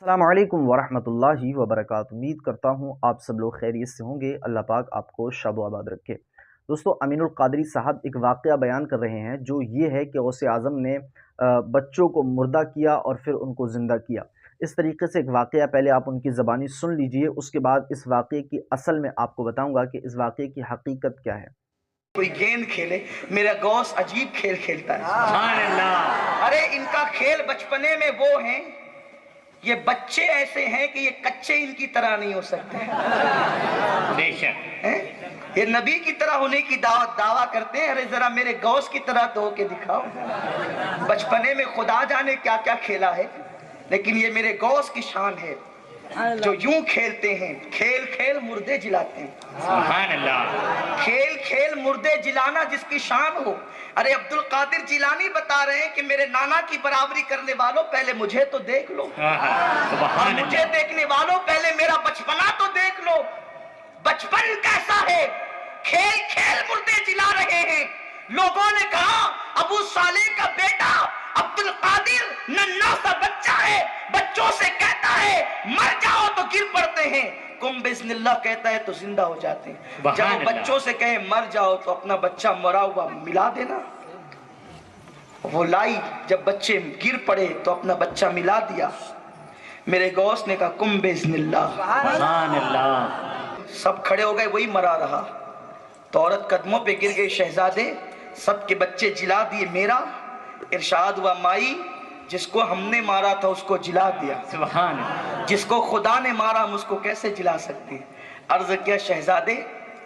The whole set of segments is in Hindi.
अस्सलामुअलैकुम वरहमतुल्लाहि वबरकातुहू। उम्मीद करता हूँ आप सब लोग खैरियत से होंगे। अल्लाह पाक आपको शादो आबाद रखे। दोस्तों, अमीनुल क़ादरी साहब एक वाक़या बयान कर रहे हैं, जो ये है कि गौसे आज़म ने बच्चों को मुर्दा किया और फिर उनको ज़िंदा किया। इस तरीके से एक वाक़या पहले आप उनकी ज़बानी सुन लीजिए, उसके बाद इस वाक़ये की असल में आपको बताऊँगा कि इस वाक़ये की हकीकत क्या है। कोई गेंद खेले, मेरा गौस अजीब खेल खेलता है। सुभान अल्लाह। अरे इनका खेल बचपने में वो हैं, ये बच्चे ऐसे हैं कि ये कच्चे इनकी तरह नहीं हो सकते। बेशक ये नबी की तरह होने की दावा करते हैं। अरे जरा मेरे गौस की तरह तो होके दिखाओ। बचपने में खुदा जाने क्या क्या खेला है, लेकिन ये मेरे गौस की शान है, जो यूं खेलते हैं, खेल खेल मुर्दे जिलाते हैं। सुभान अल्लाह। खेल खेल मुर्दे जिलाना जिसकी शान हो। अरे अब्दुल कादिर जिलानी बता रहे हैं कि मेरे नाना की बराबरी करने वालों पहले मुझे तो देख लो, और मुझे देखने वालों पहले मेरा बचपना तो देख लो। बचपन कैसा है, खेल खेल मुर्दे जिला रहे हैं। लोगों ने कहा अबू सालेह का बेटा अब्दुल कादिर नन्हा सा बच्चा है, बच्चों से कहता है मर जाओ तो गिर पड़ते हैं, कुम बिस्मिल्लाह कहता है तो जिंदा हो जाते हैं। जब वो बच्चों से कहे मर जाओ तो अपना बच्चा मरा हुआ मिला देना, वो लाई। जब बच्चे गिर पड़े तो अपना बच्चा मिला दिया। मेरे गौस ने कहा कुम बिस्मिल्लाह। सुभान अल्लाह। सब खड़े हो गए, वही मरा रहा। तो औरत कदमों पे गिर गई, शहजादे सबके बच्चे जिला दिए, मेरा इरशाद हुआ माई जिसको हमने मारा था उसको जिला दिया। सुभान। जिसको खुदा ने मारा हम उसको कैसे जिला सकते हैं। अर्ज किया शहजादे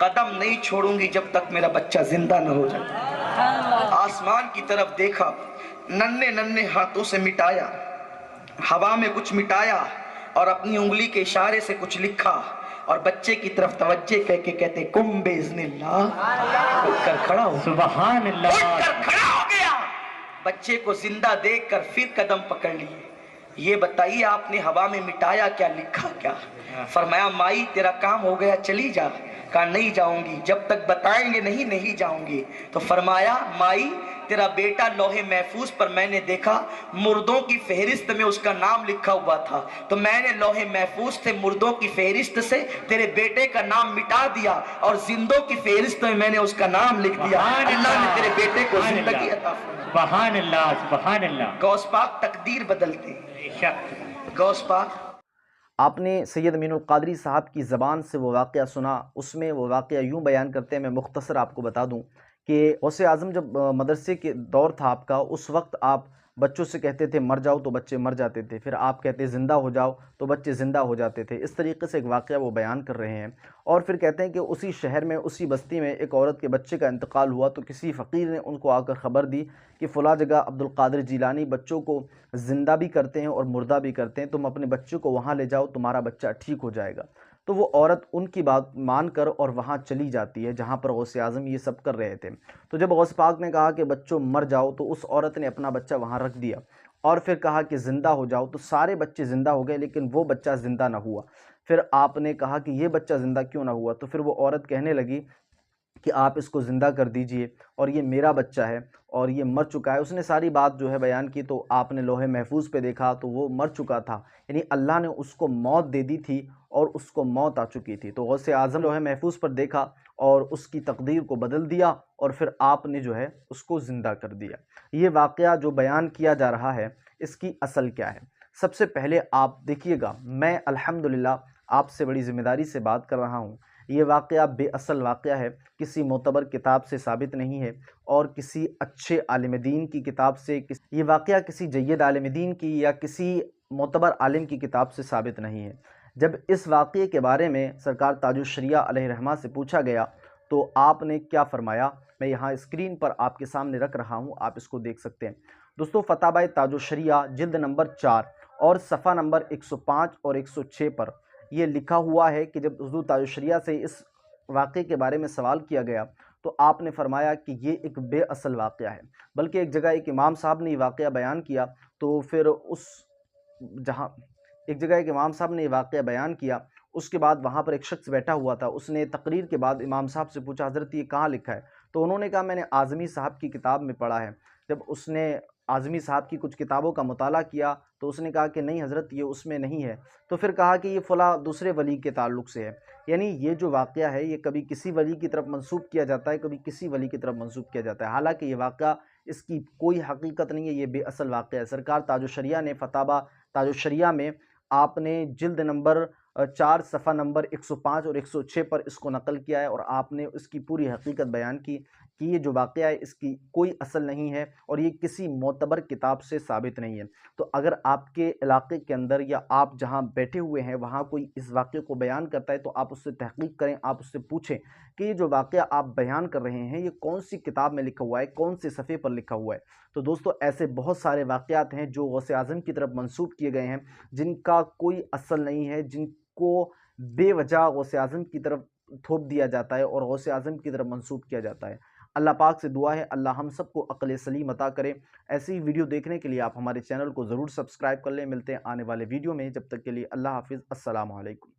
कदम नहीं छोड़ूंगी जब तक मेरा बच्चा जिंदा न हो जाए। आसमान की तरफ देखा, नन्हे नन्हे हाथों से मिटाया, हवा में कुछ मिटाया और अपनी उंगली के इशारे से कुछ लिखा और बच्चे की तरफ तवज्जे कह के कहते कुम बिस्मिल्लाह। उठकर खड़ा हो। सुभान अल्लाह। उठकर खड़ा हो गया। बच्चे को जिंदा देखकर फिर कदम पकड़ लिए। ये बताइए आपने हवा में मिटाया क्या, लिखा क्या? फरमाया माई तेरा काम हो गया, चली जा। कहा नहीं जाऊंगी, जब तक बताएंगे नहीं जाऊंगी। तो फरमाया माई तेरा बेटा लोहे महफूज पर मैंने देखा मुर्दों की फहरिस्त में उसका नाम लिखा हुआ था, तो मैंने लोहे महफूज से मुर्दों की फहरिस्त से तेरे बेटे का नाम मिटा दिया और जिंदों की फहरिस्त में मैंने उसका नाम लिख दिया। अल्लाह ने तेरे बेटे को जिंदगी अता फरमाई। सुभान अल्लाह, सुभान अल्लाह। गौस पाक तकदीर बदलते हैं। गौस पाक। आपने सैयद अमीनुल क़ादरी साहब की ज़बान से वो वाक़या सुना। उसमें वो वाक़या यूँ बयान करते हैं, मैं मुख्तसर आपको बता दूँ कि गौसे आज़म जब मदरसे के दौर था आपका, उस वक्त आप बच्चों से कहते थे मर जाओ तो बच्चे मर जाते थे, फिर आप कहते ज़िंदा हो जाओ तो बच्चे ज़िंदा हो जाते थे। इस तरीके से एक वाक़या वो बयान कर रहे हैं। और फिर कहते हैं कि उसी शहर में, उसी बस्ती में एक औरत के बच्चे का इंतकाल हुआ, तो किसी फ़कीर ने उनको आकर ख़बर दी कि फ़लाँ जगह अब्दुल क़ादिर जिलानी बच्चों को ज़िंदा भी करते हैं और मुर्दा भी करते हैं, तुम अपने बच्चे को वहाँ ले जाओ, तुम्हारा बच्चा ठीक हो जाएगा। तो वो औरत उनकी बात मानकर और वहाँ चली जाती है जहाँ पर गौसे आज़म ये सब कर रहे थे। तो जब गौस पाक ने कहा कि बच्चों मर जाओ, तो उस औरत ने अपना बच्चा वहाँ रख दिया और फिर कहा कि ज़िंदा हो जाओ, तो सारे बच्चे ज़िंदा हो गए, लेकिन वो बच्चा ज़िंदा ना हुआ। फिर आपने कहा कि ये बच्चा ज़िंदा क्यों ना हुआ? तो फिर वो औरत कहने लगी कि आप इसको ज़िंदा कर दीजिए और ये मेरा बच्चा है और ये मर चुका है। उसने सारी बात जो है बयान की, तो आपने लोहे महफूज पे देखा तो वो मर चुका था, यानी अल्लाह ने उसको मौत दे दी थी और उसको मौत आ चुकी थी। तो गौसे आज़म लोहे महफूज पर देखा और उसकी तकदीर को बदल दिया और फिर आपने जो है उसको ज़िंदा कर दिया। ये वाक़या जो बयान किया जा रहा है, इसकी असल क्या है? सबसे पहले आप देखिएगा, मैं अल्हम्दुलिल्लाह आपसे बड़ी ज़िम्मेदारी से बात कर रहा हूँ। ये वाक़या बेअसल वाक़या है, किसी मोतबर किताब से साबित नहीं है और किसी अच्छे आलिम दीन की किताब से, ये वाक़या किसी जय्यद आलिम दीन की या किसी मोतबर आलिम की किताब से साबित नहीं है। जब इस वाक़ये के बारे में सरकार ताजुश्शरिया अलैहिर्रहमा से पूछा गया, तो आपने क्या फ़रमाया, मैं यहाँ स्क्रीन पर आपके सामने रख रहा हूँ, आप इसको देख सकते हैं। दोस्तों, फ़तावाए ताजुश्शरिया जिल्द नंबर 4 और सफ़ा नंबर 105 और 106 पर ये लिखा हुआ है कि जब हुज़ूर ताजुश्शरिया से इस वाक़ये के बारे में सवाल किया गया, तो आपने फ़रमाया कि ये एक बेअसल वाक़या है। बल्कि एक जगह एक इमाम साहब ने ये वाक़या बयान किया, तो फिर एक जगह एक इमाम साहब ने ये वाक़या बयान किया, उसके बाद वहाँ पर एक शख्स बैठा हुआ था, उसने तकरीर के बाद इमाम साहब से पूछा, हज़रत ये कहाँ लिखा है? तो उन्होंने कहा मैंने आज़मी साहब की किताब में पढ़ा है। जब उसने आज़मी साहब की कुछ किताबों का मुताला किया तो उसने कहा कि नहीं हज़रत ये उसमें नहीं है। तो फिर कहा कि ये फ़लाँ दूसरे वली के ताल्लुक़ से है। यानी ये जो वाक़या है ये कभी किसी वली की तरफ मंसूब किया जाता है, कभी किसी वली की तरफ मंसूब किया जाता है। हालाँकि ये वाक़या इसकी कोई हकीकत नहीं है, ये बेअसल वाक़या है। सरकार ताजुश्शरिया ने फ़तावा ताजुश्शरिया में आपने जिल्द नंबर 4 सफ़ा नंबर 105 और 106 पर इसको नक़ल किया है और आपने इसकी पूरी हकीकत बयान की कि ये जो वाक़या है इसकी कोई असल नहीं है और ये किसी मोतबर किताब से साबित नहीं है। तो अगर आपके इलाक़े के अंदर या आप जहाँ बैठे हुए हैं वहाँ कोई इस वाक़ये को बयान करता है तो आप उससे तहक़ीक़ करें, आप उससे पूछें कि ये जो वाक़या आप बयान कर रहे हैं ये कौन-सी किताब में लिखा हुआ है, कौन-से सफ़े पर लिखा हुआ है। तो दोस्तों ऐसे बहुत सारे वाक़यात हैं जो गौसे आज़म की तरफ मंसूब किए गए हैं, जिनका कोई असल नहीं है, जिनको बेवजह गौसे आज़म की तरफ थोप दिया जाता है और गौसे आज़म की तरफ मंसूब किया जाता है। अल्लाह पाक से दुआ है अल्लाह हम सबको अक़ल सलीम अता करे। ऐसी ही वीडियो देखने के लिए आप हमारे चैनल को ज़रूर सब्सक्राइब कर लें। मिलते हैं आने वाले वीडियो में, जब तक के लिए अल्लाह हाफ़िज़। अस्सलामु अलैकुम।